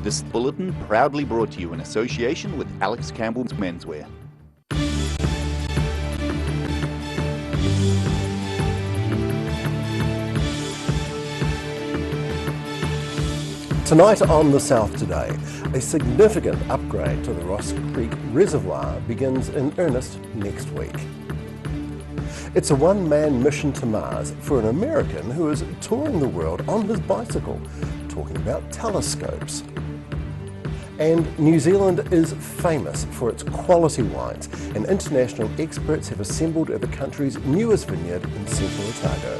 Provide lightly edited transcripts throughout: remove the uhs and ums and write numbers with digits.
This bulletin proudly brought to you in association with Alex Campbell's Menswear. Tonight on The South Today, a significant upgrade to the Ross Creek Reservoir begins in earnest next week. It's a one-man mission to Mars for an American who is touring the world on his bicycle, talking about telescopes. And New Zealand is famous for its quality wines, and international experts have assembled at the country's newest vineyard in central Otago.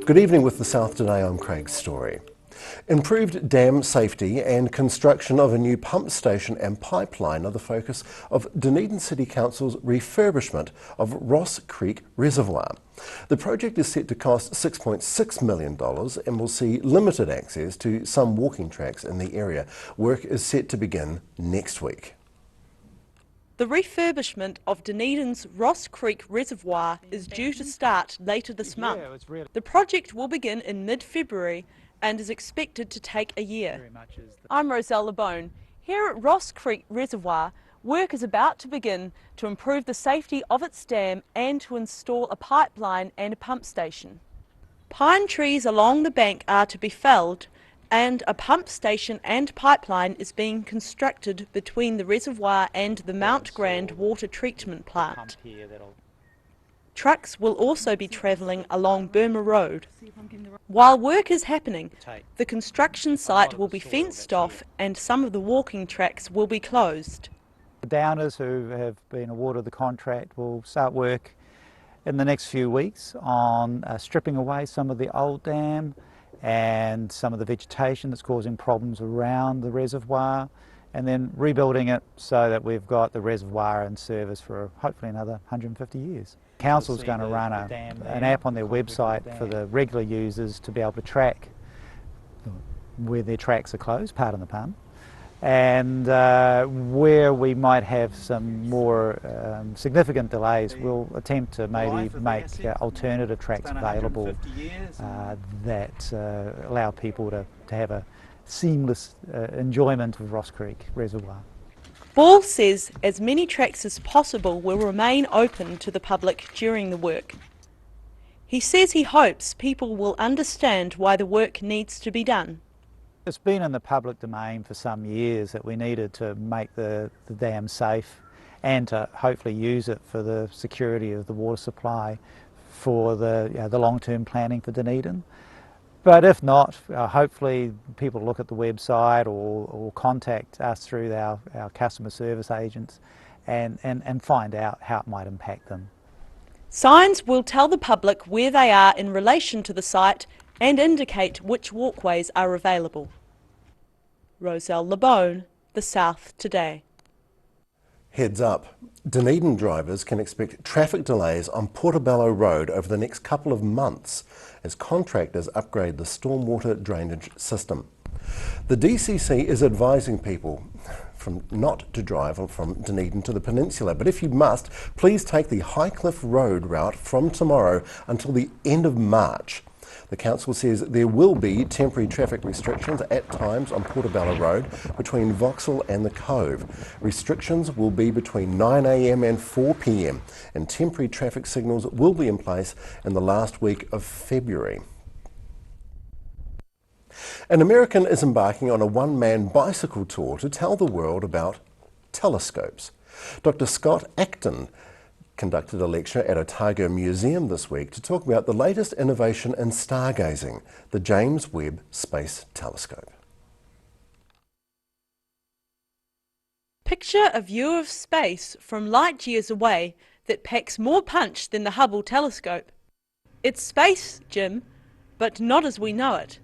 Good evening with The South Today, I'm Craig Story. Improved dam safety and construction of a new pump station and pipeline are the focus of Dunedin City Council's refurbishment of Ross Creek Reservoir. The project is set to cost $6.6 million and will see limited access to some walking tracks in the area. Work is set to begin next week. The refurbishment of Dunedin's Ross Creek Reservoir is due to start later this month. The project will begin in mid-February and is expected to take a year. I'm Roselle LeBone. Here at Ross Creek Reservoir, work is about to begin to improve the safety of its dam and to install a pipeline and a pump station. Pine trees along the bank are to be felled, and a pump station and pipeline is being constructed between the reservoir and the Mount Grand water treatment plant. Trucks will also be travelling along Burma Road. While work is happening, the construction site will be fenced off and some of the walking tracks will be closed. The Downers, who have been awarded the contract, will start work in the next few weeks on stripping away some of the old dam and some of the vegetation that's causing problems around the reservoir, and then rebuilding it so that we've got the reservoir in service for hopefully another 150 years. Council's going to run an app on their website for the regular users to be able to track where their tracks are closed, pardon the pun, and where we might have some more significant delays, we'll attempt to maybe make alternative tracks available that allow people to have a seamless enjoyment of Ross Creek Reservoir. Ball says as many tracks as possible will remain open to the public during the work. He says he hopes people will understand why the work needs to be done. It's been in the public domain for some years that we needed to make the dam safe and to hopefully use it for the security of the water supply for the long-term planning for Dunedin. But if not, hopefully people look at the website or contact us through our customer service agents and find out how it might impact them. Signs will tell the public where they are in relation to the site and indicate which walkways are available. Roselle LeBone, The South Today. Heads up, Dunedin drivers can expect traffic delays on Portobello Road over the next couple of months as contractors upgrade the stormwater drainage system. The DCC is advising people not to drive from Dunedin to the peninsula, but if you must, please take the Highcliffe Road route from tomorrow until the end of March. The council says there will be temporary traffic restrictions at times on Portobello Road between Vauxhall and the Cove. Restrictions will be between 9 a.m. and 4 p.m. and temporary traffic signals will be in place in the last week of February. An American is embarking on a one-man bicycle tour to tell the world about telescopes. Dr. Scott Acton conducted a lecture at Otago Museum this week to talk about the latest innovation in stargazing, the James Webb Space Telescope. Picture a view of space from light years away that packs more punch than the Hubble telescope. It's space, Jim, but not as we know it.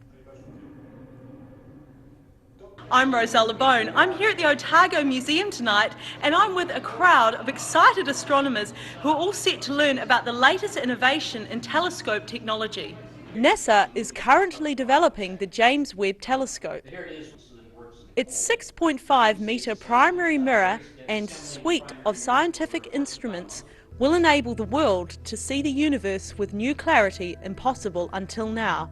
I'm Roselle LeBone. I'm here at the Otago Museum tonight and I'm with a crowd of excited astronomers who are all set to learn about the latest innovation in telescope technology. NASA is currently developing the James Webb Telescope. Its 6.5 metre primary mirror and suite of scientific instruments will enable the world to see the universe with new clarity impossible until now.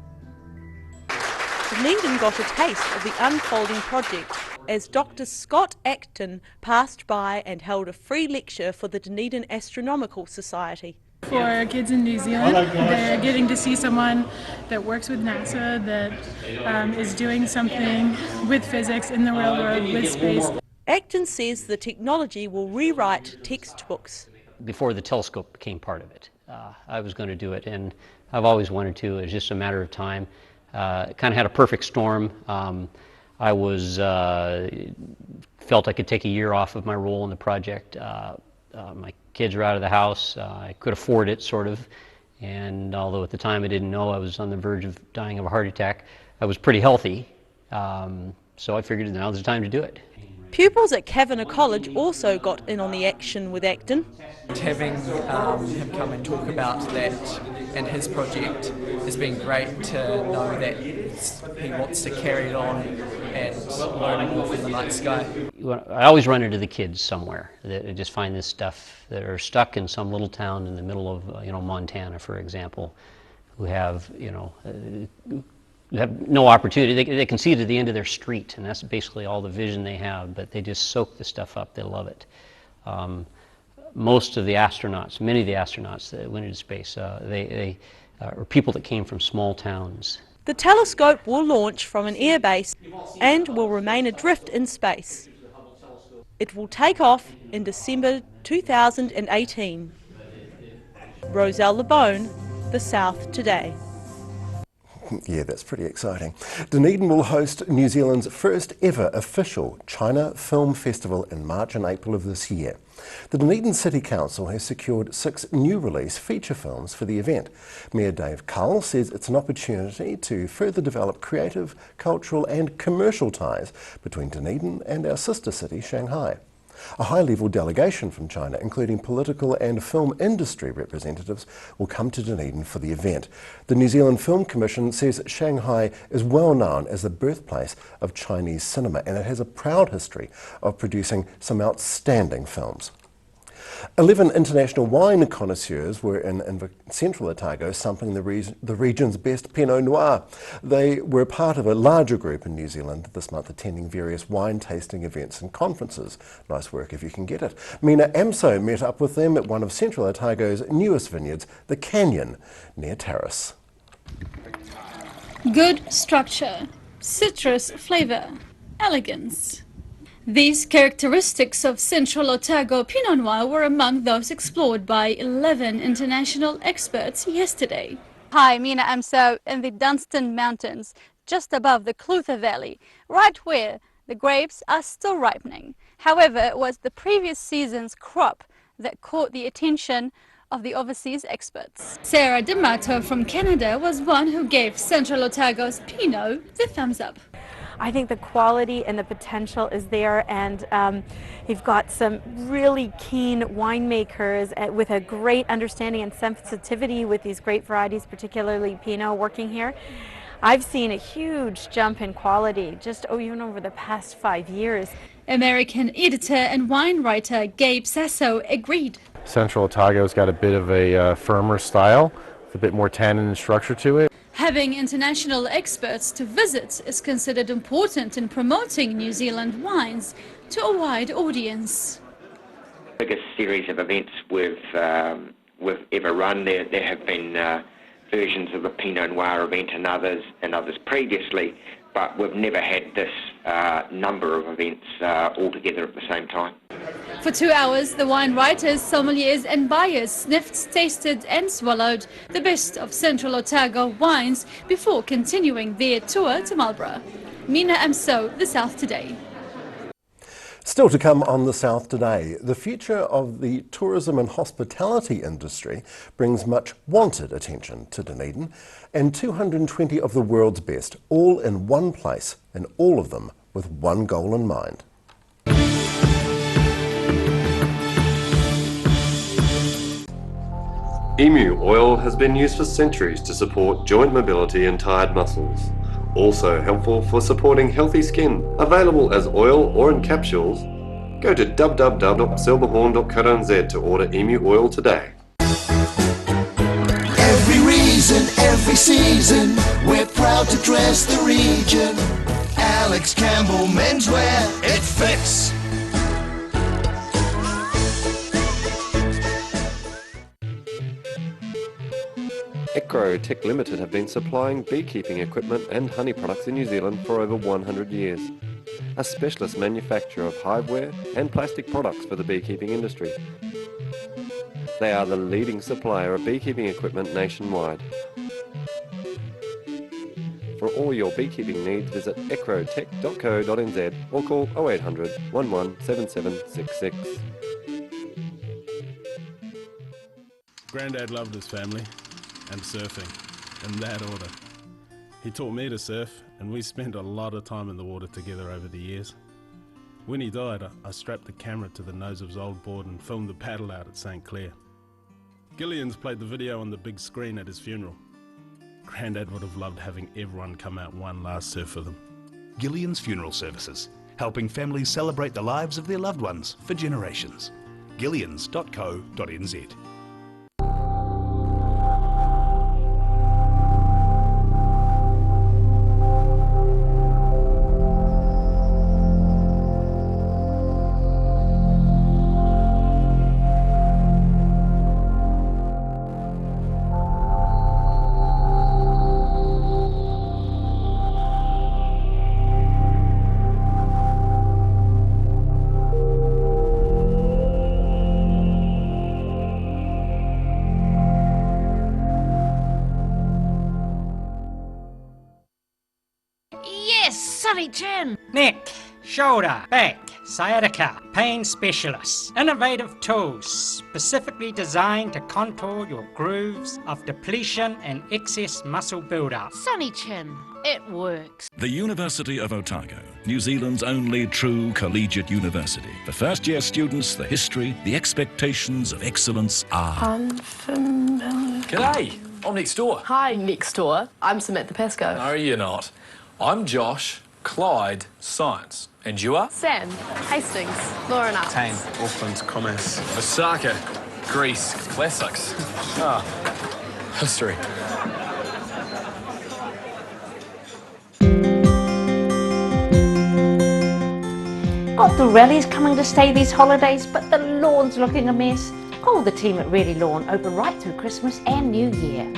Dunedin got a taste of the unfolding project as Dr. Scott Acton passed by and held a free lecture for the Dunedin Astronomical Society. For kids in New Zealand, they're getting to see someone that works with NASA, that is doing something with physics in the real world, with space. Acton says the technology will rewrite textbooks. Before the telescope became part of it, I was going to do it, and I've always wanted to. It was just a matter of time. It kind of had a perfect storm. I felt I could take a year off of my role in the project. My kids were out of the house. I could afford it, sort of. And although at the time I didn't know I was on the verge of dying of a heart attack, I was pretty healthy. So I figured now's the time to do it. Pupils at Kavanagh College also got in on the action with Acton. Having him come and talk about that and his project has been great to know that he wants to carry it on and learn more from the night sky. I always run into the kids somewhere that just find this stuff, that are stuck in some little town in the middle of Montana, for example, who have have no opportunity. They can see it at the end of their street, and that's basically all the vision they have, but they just soak the stuff up. They love it. Most of the astronauts, many of the astronauts that went into space, they are people that came from small towns. The telescope will launch from an airbase and will remain adrift in space. It will take off in December 2018. Roselle LeBone, The South Today. Yeah, that's pretty exciting. Dunedin will host New Zealand's first ever official China Film Festival in March and April of this year. The Dunedin City Council has secured 6 new release feature films for the event. Mayor Dave Cull says it's an opportunity to further develop creative, cultural and commercial ties between Dunedin and our sister city, Shanghai. A high-level delegation from China, including political and film industry representatives, will come to Dunedin for the event. The New Zealand Film Commission says Shanghai is well known as the birthplace of Chinese cinema, and it has a proud history of producing some outstanding films. 11 international wine connoisseurs were in Central Otago sampling the region's best Pinot Noir. They were part of a larger group in New Zealand this month, attending various wine tasting events and conferences. Nice work if you can get it. Mina Amso met up with them at one of Central Otago's newest vineyards, the Canyon, near Terrace. Good structure, citrus flavour, elegance. These characteristics of Central Otago Pinot Noir were among those explored by 11 international experts yesterday. Hi, Mina Amso in the Dunstan Mountains, just above the Clutha Valley, right where the grapes are still ripening. However, it was the previous season's crop that caught the attention of the overseas experts. Sarah D'Amato from Canada was one who gave Central Otago's Pinot the thumbs up. I think the quality and the potential is there, and you've got some really keen winemakers with a great understanding and sensitivity with these great varieties, particularly Pinot, working here. I've seen a huge jump in quality just even over the past 5 years. American editor and wine writer Gabe Sasso agreed. Central Otago's got a bit of a firmer style, with a bit more tannin and structure to it. Having international experts to visit is considered important in promoting New Zealand wines to a wide audience. The biggest series of events we've ever run. There have been versions of the Pinot Noir event and others previously, but we've never had this number of events all together at the same time. For 2 hours, the wine writers, sommeliers and buyers sniffed, tasted and swallowed the best of Central Otago wines before continuing their tour to Marlborough. Mina Amso, The South Today. Still to come on The South Today, the future of the tourism and hospitality industry brings much wanted attention to Dunedin, and 220 of the world's best, all in one place, and all of them with one goal in mind. Emu oil has been used for centuries to support joint mobility and tired muscles. Also helpful for supporting healthy skin. Available as oil or in capsules. Go to www.silverhorn.co.nz to order Emu oil today. Every reason, every season, we're proud. how to dress the region. Alex Campbell Menswear, it fits. Ecrotech Limited have been supplying beekeeping equipment and honey products in New Zealand for over 100 years. A specialist manufacturer of hiveware and plastic products for the beekeeping industry. They are the leading supplier of beekeeping equipment nationwide. For all your beekeeping needs, visit ecrotech.co.nz or call 0800 117766. Grandad loved his family and surfing, in that order. He taught me to surf, and we spent a lot of time in the water together over the years. When he died, I strapped the camera to the nose of his old board and filmed the paddle out at St. Clair. Gillian's played the video on the big screen at his funeral. Grandad would have loved having everyone come out one last surf with him. Gillian's Funeral Services, helping families celebrate the lives of their loved ones for generations. Gillians.co.nz. Sonny Chin. Neck, shoulder, back, sciatica, pain specialists. Innovative tools specifically designed to contour your grooves of depletion and excess muscle buildup. Sonny Chin, it works. The University of Otago, New Zealand's only true collegiate university. For first-year students, the history, the expectations of excellence are unfamiliar. G'day, I'm next door. Hi, next door. I'm Samantha Pascoe. No, you're not. I'm Josh, Clyde, Science. And you are? Sam, Hastings, Lauren Arts. Tane, Auckland, Commerce. Osaka, Greece, Classics. History. Got the rallies coming to stay these holidays, but the lawn's looking a mess. Call the team at Ready Lawn, open right through Christmas and New Year.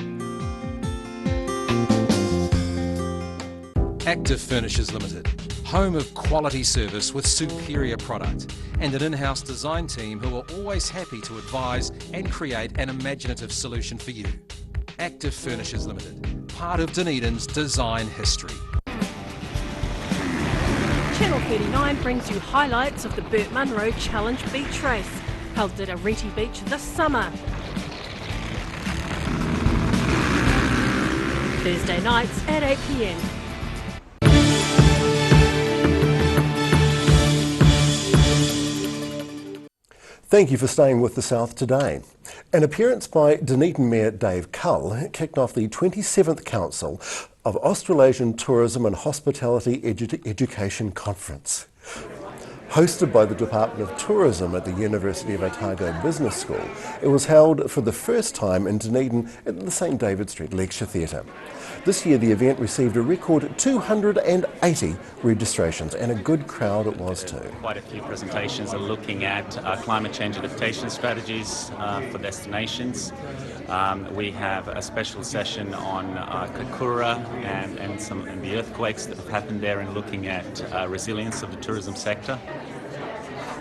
Active Furnishers Limited, home of quality service with superior product and an in-house design team who are always happy to advise and create an imaginative solution for you. Active Furnishers Limited, part of Dunedin's design history. Channel 39 brings you highlights of the Burt Munro Challenge Beach Race, held at Arete Beach this summer. Thursday nights at 8 p.m. Thank you for staying with The South today. An appearance by Dunedin Mayor Dave Cull kicked off the 27th Council of Australasian Tourism and Hospitality Education Conference. Hosted by the Department of Tourism at the University of Otago Business School, it was held for the first time in Dunedin at the St David Street Lecture Theatre. This year the event received a record 280 registrations, and a good crowd it was too. Quite a few presentations are looking at climate change adaptation strategies for destinations. We have a special session on Kakura and the earthquakes that have happened there, and looking at resilience of the tourism sector.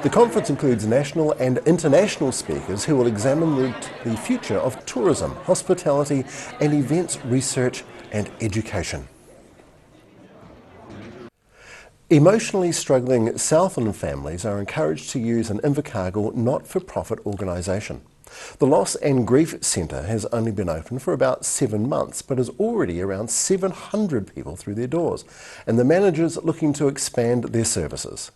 The conference includes national and international speakers who will examine the future of tourism, hospitality and events research and education. Emotionally struggling Southland families are encouraged to use an Invercargill not-for-profit organisation. The Loss and Grief Centre has only been open for about 7 months, but is already around 700 people through their doors, and the manager's looking to expand their services.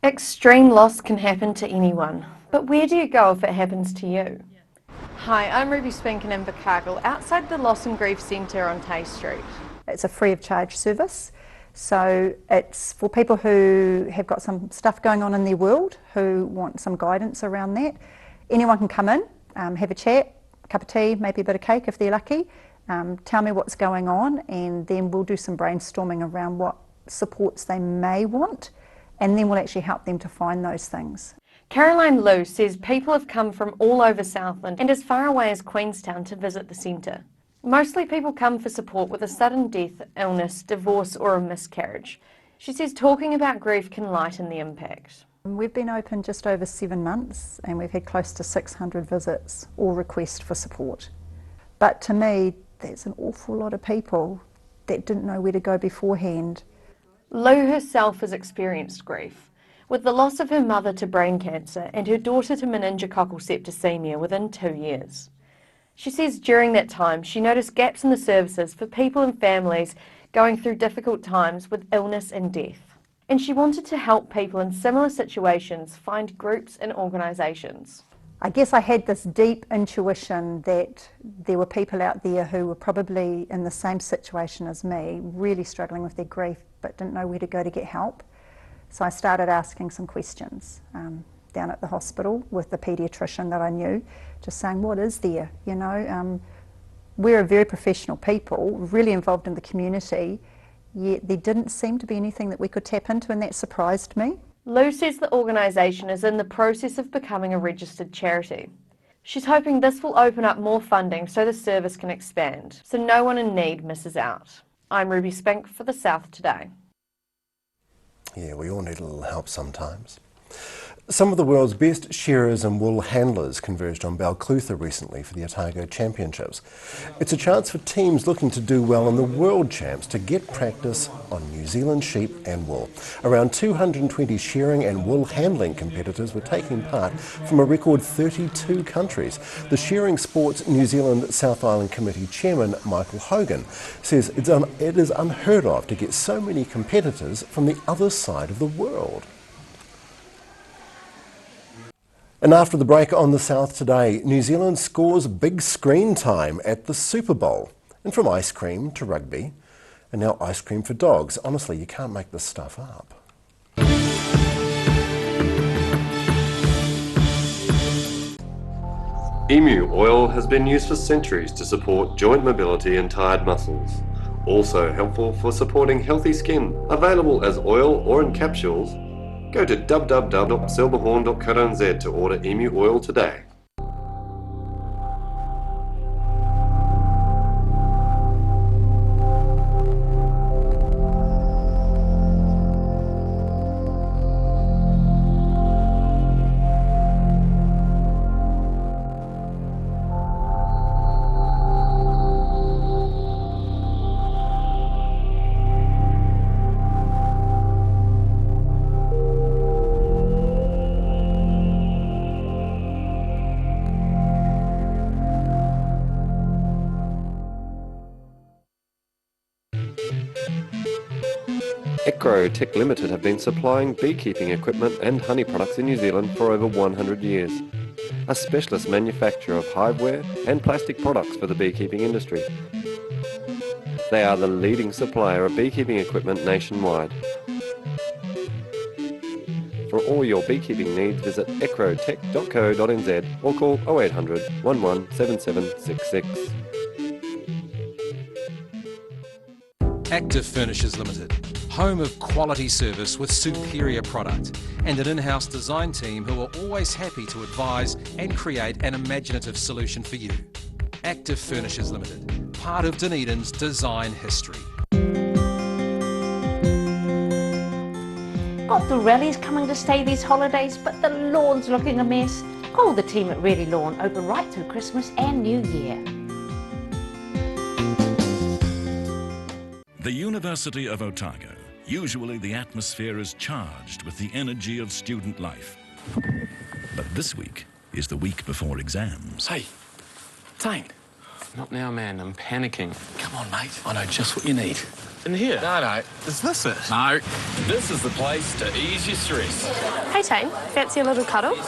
Extreme loss can happen to anyone, but where do you go if it happens to you? Hi, I'm Ruby Spink in Invercargill, outside the Loss and Grief Centre on Tay Street. It's a free of charge service, so it's for people who have got some stuff going on in their world, who want some guidance around that. Anyone can come in, have a chat, a cup of tea, maybe a bit of cake if they're lucky, tell me what's going on, and then we'll do some brainstorming around what supports they may want, and then we'll actually help them to find those things. Caroline Liu says people have come from all over Southland and as far away as Queenstown to visit the centre. Mostly people come for support with a sudden death, illness, divorce or a miscarriage. She says talking about grief can lighten the impact. We've been open just over 7 months and we've had close to 600 visits or requests for support. But to me, that's an awful lot of people that didn't know where to go beforehand. Liu herself has experienced grief, with the loss of her mother to brain cancer and her daughter to meningococcal septicemia within 2 years. She says during that time she noticed gaps in the services for people and families going through difficult times with illness and death. And she wanted to help people in similar situations find groups and organisations. I guess I had this deep intuition that there were people out there who were probably in the same situation as me, really struggling with their grief but didn't know where to go to get help. So I started asking some questions down at the hospital with the paediatrician that I knew, just saying, what is there? You know, we're a very professional people, really involved in the community, yet there didn't seem to be anything that we could tap into, and that surprised me. Liu says the organisation is in the process of becoming a registered charity. She's hoping this will open up more funding so the service can expand, so no one in need misses out. I'm Ruby Spink for The South Today. Yeah, we all need a little help sometimes. Some of the world's best shearers and wool handlers converged on Balclutha recently for the Otago Championships. It's a chance for teams looking to do well in the World Champs to get practice on New Zealand sheep and wool. Around 220 shearing and wool handling competitors were taking part from a record 32 countries. The Shearing Sports New Zealand South Island Committee Chairman Michael Hogan says it is unheard of to get so many competitors from the other side of the world. And after the break on The South Today, New Zealand scores big screen time at the Super Bowl. And from ice cream to rugby, and now ice cream for dogs. Honestly, you can't make this stuff up. Emu oil has been used for centuries to support joint mobility and tired muscles. Also helpful for supporting healthy skin. Available as oil or in capsules. Go to www.silverhorn.co.nz to order emu oil today. Tech Limited have been supplying beekeeping equipment and honey products in New Zealand for over 100 years. A specialist manufacturer of hiveware and plastic products for the beekeeping industry. They are the leading supplier of beekeeping equipment nationwide. For all your beekeeping needs, visit ecrotech.co.nz or call 0800 11 7766. Active Furnishers Limited, home of quality service with superior product and an in-house design team who are always happy to advise and create an imaginative solution for you. Active Furnishers Limited, part of Dunedin's design history. Got the rallies coming to stay these holidays, but the lawn's looking a mess. Call the team at Really Lawn, open right through Christmas and New Year. The University of Otago. Usually the atmosphere is charged with the energy of student life. But this week is the week before exams. Hey, Tane. Not now, man. I'm panicking. Come on, mate. I know just what you need. In here? No. Is this it? No. This is the place to ease your stress. Hey, Tane. Fancy a little cuddle?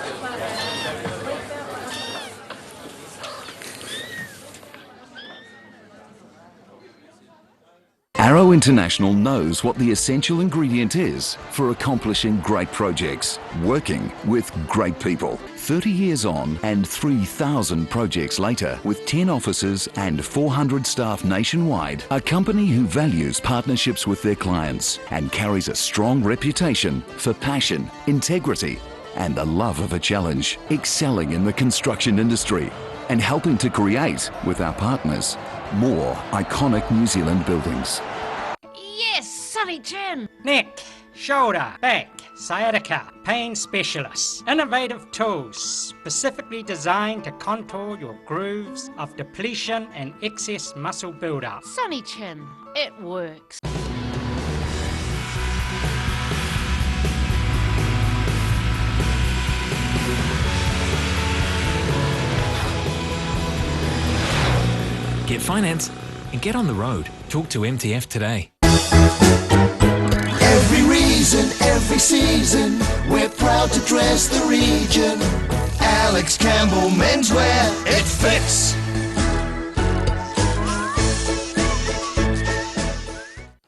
Arrow International knows what the essential ingredient is for accomplishing great projects, working with great people. 30 years on and 3,000 projects later, with 10 offices and 400 staff nationwide, a company who values partnerships with their clients and carries a strong reputation for passion, integrity, and the love of a challenge, excelling in the construction industry and helping to create, with our partners, more iconic New Zealand buildings. Yes, Sonny Chin. Neck, shoulder, back, sciatica, pain specialists. Innovative tools specifically designed to contour your grooves of depletion and excess muscle buildup. Sonny Chin, it works. Get finance and get on the road. Talk to MTF today. Every reason, every season, we're proud to dress the region. Alex Campbell Menswear, it fits.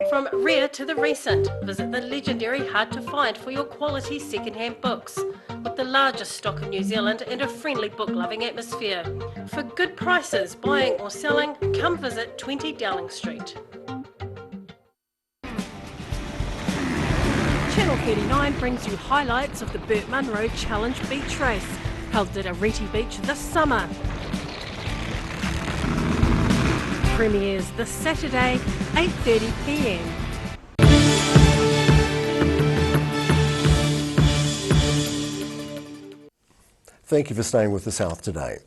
From rare to the recent, visit the legendary Hard to Find for your quality second-hand books. With the largest stock in New Zealand and a friendly book-loving atmosphere. For good prices, buying or selling, come visit 20 Dowling Street. Channel 39 brings you highlights of the Burt Munro Challenge Beach Race, held at Arete Beach this summer. Premieres this Saturday, 8:30 p.m. Thank you for staying with the South today.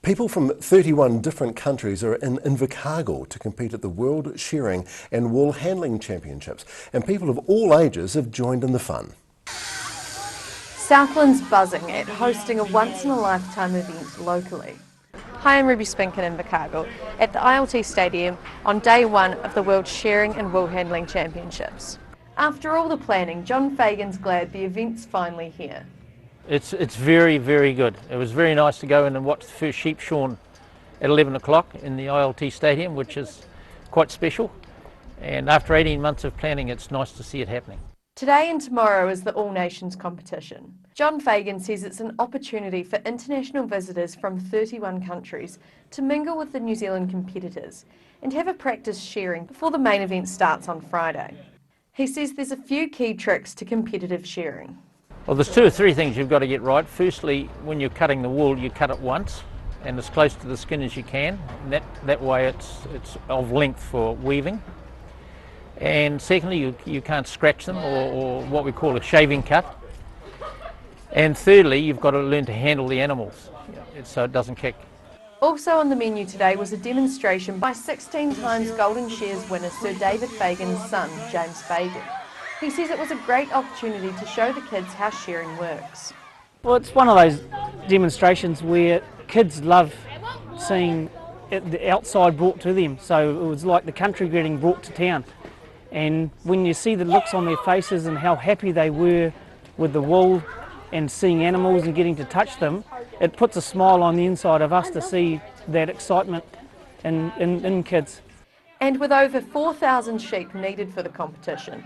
People from 31 different countries are in Invercargill to compete at the World Shearing and Wool Handling Championships, and people of all ages have joined in the fun. Southland's buzzing at hosting a once-in-a-lifetime event locally. Hi, I'm Ruby Spink in Invercargill at the ILT Stadium on day one of the World Shearing and Wool Handling Championships. After all the planning, John Fagan's glad the event's finally here. It's very, very good. It was very nice to go in and watch the first sheep shorn at 11 o'clock in the ILT Stadium, which is quite special. And after 18 months of planning, it's nice to see it happening. Today and tomorrow is the All Nations competition. John Fagan says it's an opportunity for international visitors from 31 countries to mingle with the New Zealand competitors and have a practice shearing before the main event starts on Friday. He says there's a few key tricks to competitive shearing. Well, there's two or three things you've got to get right. Firstly, when you're cutting the wool, you cut it once and as close to the skin as you can. And that way it's of length for weaving. And secondly, you can't scratch them or what we call a shaving cut. And thirdly, you've got to learn to handle the animals so it doesn't kick. Also on the menu today was a demonstration by 16 times Golden Shears winner Sir David Fagan's son, James Fagan. He says it was a great opportunity to show the kids how shearing works. Well, it's one of those demonstrations where kids love seeing the outside brought to them. So it was like the country getting brought to town. And when you see the looks on their faces and how happy they were with the wool and seeing animals and getting to touch them, it puts a smile on the inside of us to see that excitement in kids. And with over 4,000 sheep needed for the competition,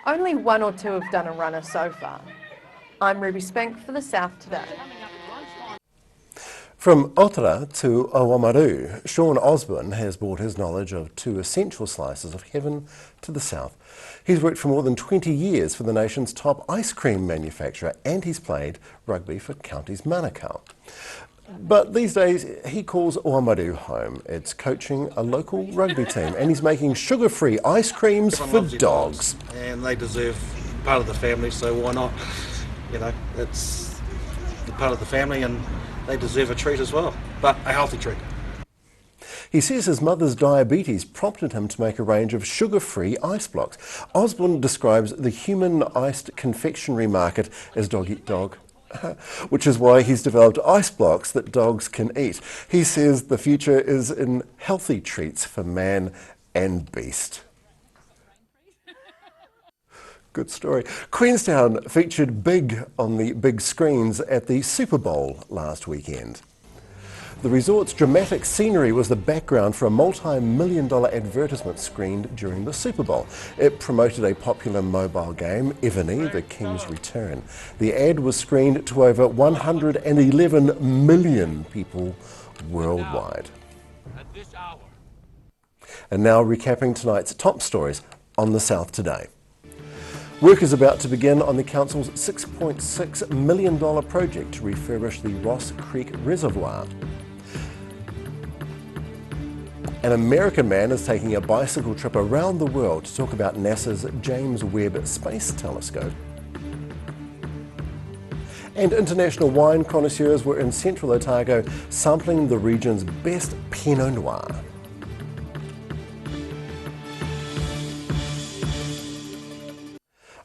only one or two have done a runner so far. I'm Ruby Spink for the South Today. From Otara to Oamaru, Sean Osborne has brought his knowledge of two essential slices of heaven to the South. He's worked for more than 20 years for the nation's top ice cream manufacturer, and he's played rugby for Counties Manukau. But these days he calls Oamaru home. It's coaching a local rugby team, and he's making sugar-free ice creams for dogs. And they deserve part of the family, so why not? You know, it's the part of the family and they deserve a treat as well, but a healthy treat. He says his mother's diabetes prompted him to make a range of sugar-free ice blocks. Osborne describes the human iced confectionery market as dog eat dog, which is why he's developed ice blocks that dogs can eat. He says the future is in healthy treats for man and beast. Good story. Queenstown featured big on the big screens at the Super Bowl last weekend. The resort's dramatic scenery was the background for a multi-million-dollar advertisement screened during the Super Bowl. It promoted a popular mobile game, Evany, The King's Return. The ad was screened to over 111 million people worldwide. And now recapping tonight's top stories on the South Today. Work is about to begin on the council's $6.6 million project to refurbish the Ross Creek Reservoir. An American man is taking a bicycle trip around the world to talk about NASA's James Webb Space Telescope. And international wine connoisseurs were in central Otago sampling the region's best Pinot Noir.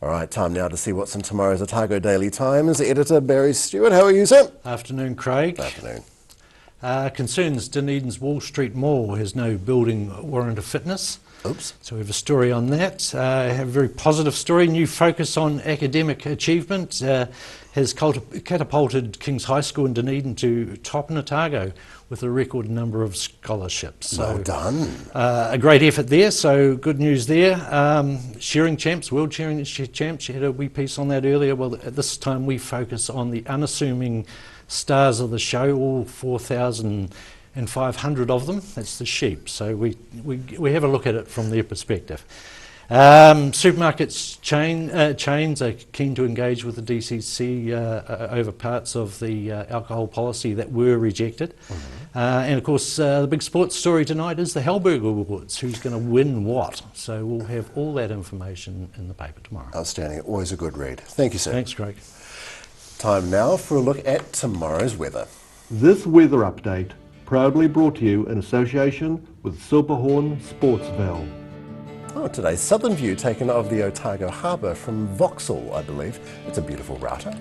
All right, time now to see what's in tomorrow's Otago Daily Times. Editor Barry Stewart, how are you, sir? Afternoon, Craig. Afternoon. Concerns Dunedin's Wall Street Mall has no building warrant of fitness. Oops. So we have a story on that. I have a very positive story. New focus on academic achievement has catapulted King's High School in Dunedin to top in Otago with a record number of scholarships. Well done. A great effort there, so good news there. Shearing champs, world shearing champs, you had a wee piece on that earlier. Well, at this time we focus on the unassuming stars of the show, all 4,500 of them. That's the sheep, so we have a look at it from their perspective. Supermarkets chains are keen to engage with the DCC over parts of the alcohol policy that were rejected. And of course the big sports story tonight is the Hellberg Awards. Who's going to win what? So we'll have all that information in the paper tomorrow. Outstanding. Always a good read. Thank you, sir. Thanks, Craig. Time now for a look at tomorrow's weather. This weather update proudly brought to you in association with Silverhorn Sportsville. Oh, today's southern view taken of the Otago Harbour from Vauxhall, I believe. It's a beautiful router.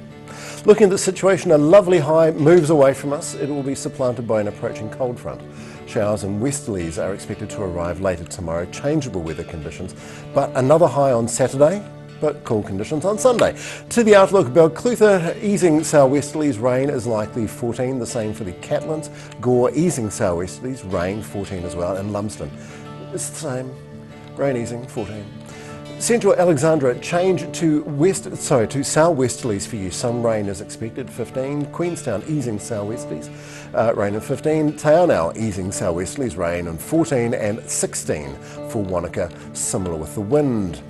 Looking at the situation, a lovely high moves away from us. It will be supplanted by an approaching cold front. Showers and westerlies are expected to arrive later tomorrow, changeable weather conditions, but another high on Saturday, but cool conditions on Sunday. To the outlook, Balclutha easing southwesterlies, rain is likely 14, the same for the Catlins. Gore easing southwesterlies, rain 14 as well, and Lumsden it's the same. Rain easing, 14. Central Alexandra change to southwesterlies for you. Some rain is expected, 15. Queenstown easing southwesterlies, rain of 15. Taonau easing southwesterlies, rain and 14, and 16 for Wanaka, similar with the wind.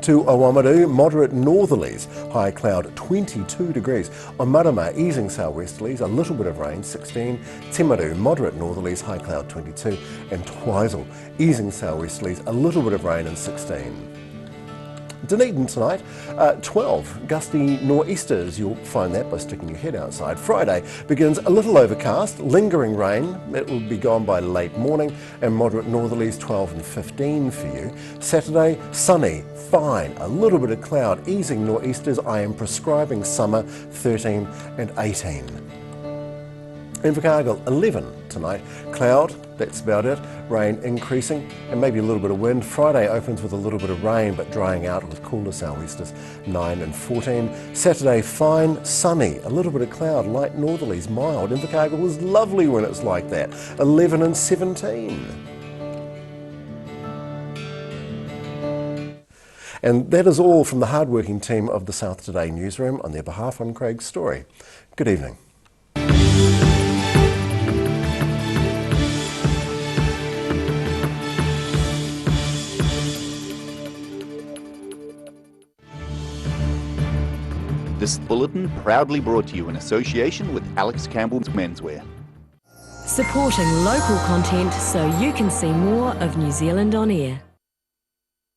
To Oamaru, moderate northerlies, high cloud 22 degrees. On Marama, easing southwesterlies, a little bit of rain, 16. Timaru, moderate northerlies, high cloud 22. And Twizel, easing southwesterlies, a little bit of rain and 16. Dunedin tonight, 12 gusty nor'easters. You'll find that by sticking your head outside. Friday begins a little overcast, lingering rain. It will be gone by late morning, and moderate northerlies 12 and 15 for you. Saturday, sunny, fine, a little bit of cloud, easing nor'easters. I am prescribing summer, 13 and 18. Invercargill, 11 tonight, cloud, that's about it, rain increasing and maybe a little bit of wind. Friday opens with a little bit of rain but drying out with cooler sou'easters, 9 and 14. Saturday, fine, sunny, a little bit of cloud, light northerlies, mild. Invercargill was lovely when it's like that, 11 and 17. And that is all from the hard-working team of the South Today newsroom. On their behalf, I'm Craig Story. Good evening. This bulletin proudly brought to you in association with Alex Campbell's Menswear. Supporting local content so you can see more of New Zealand on air.